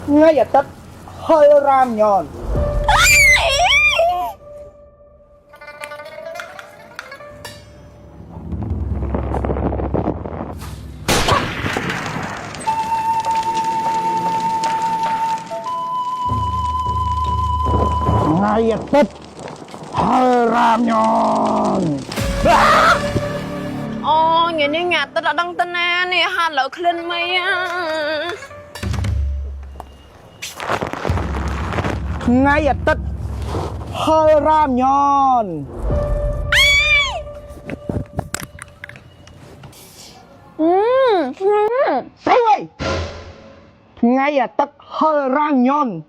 ngay ở tất hơi ram nhòn ngay ở tất hơi ram nhòn Ồ, ngày nay ngạt tao đã đăng tên nè, hạt lỡ khlên mây á. ngay ở tất hơi ram nhòn Rồi ngay ở tất hơi ram nhòn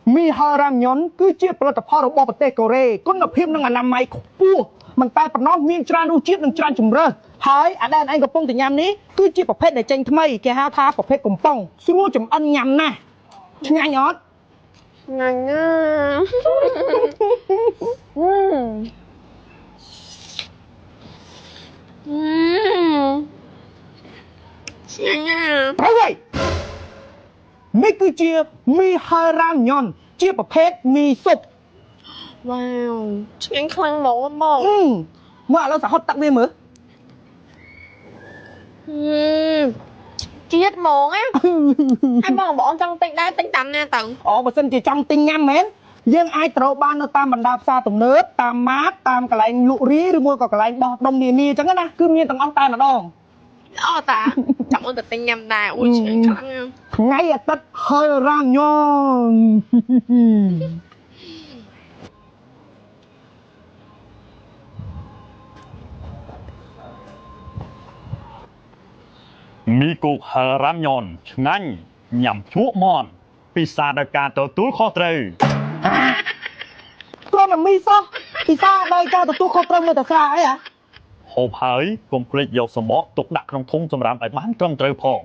mi hơi ram nhòn cứ chiaផលិតផលរបស់ប្រទេសកូរ៉េគុណភាពនិងអនាម័យខ្ពស់មិនតែប៉ុណ្ណោះមានច្រើនរសជាតិនិងច្រើនជម្រើសហើយអាដែលឯងកំពុងតែញ៉ាំនេះគឺជាប្រភេទដែលចេញថ្មីគេហៅថាប្រភេទកំប៉ុងស្រួលចម្អិនញ៉ាំណាស់ឆ្ងាញ់អត់ Ngành á. Ngành á. ត្រូវហើយនេះគឺជាមីហើយរ៉ាមញ៉ុនជាប្រភេទមីស៊ុប Wow, ngành khăn mẫu á bông. មកឥឡូវសហត់តាក់វាមើល Chết mồm á. Hai bông bỏ trong tinh đá tinh tầm nè tận. អូបើសិនជាចង់ទិញញ៉ាំមែនយើងអាចត្រូវបាននៅតាមបណ្ដាផ្សារទំនើបតាមម៉ាតតាមកន្លែងលក់រាយឬមួយក៏កន្លែងបោះដុំនានាអញ្ចឹងណាគឺមានទាំងអស់តែម្ដង Ồ ta, chẳng ơn tự tinh nhầm đà. Ui trời khăn nha. ថ្ងៃអាទិត្យហើយរ៉ាមញ៉ុន មីគូហើរ៉ាំញ៉នឆ្ងាញ់ញ៉ាំជក់មន់ពិសាដោយការទទួលខុសត្រូវ គ្រាន់តែមីសោះពិសាដោយការទទួលខុសត្រូវមើលតែស្រាអីហ៎ ហូបហើយកុំភ្លេចយកសំបកទុកដាក់ក្នុងធុងសម្រាប់ឲ្យបានត្រឹមត្រូវផង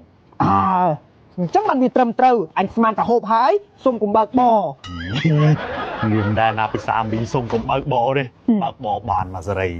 អញ្ចឹងបានវាត្រឹមត្រូវអញស្មានតែហូបហើយសុំកុំបើកប លឿនដែរណាពិសាមីសុំកុំបើកបោទេបើកបោបានមកសេរី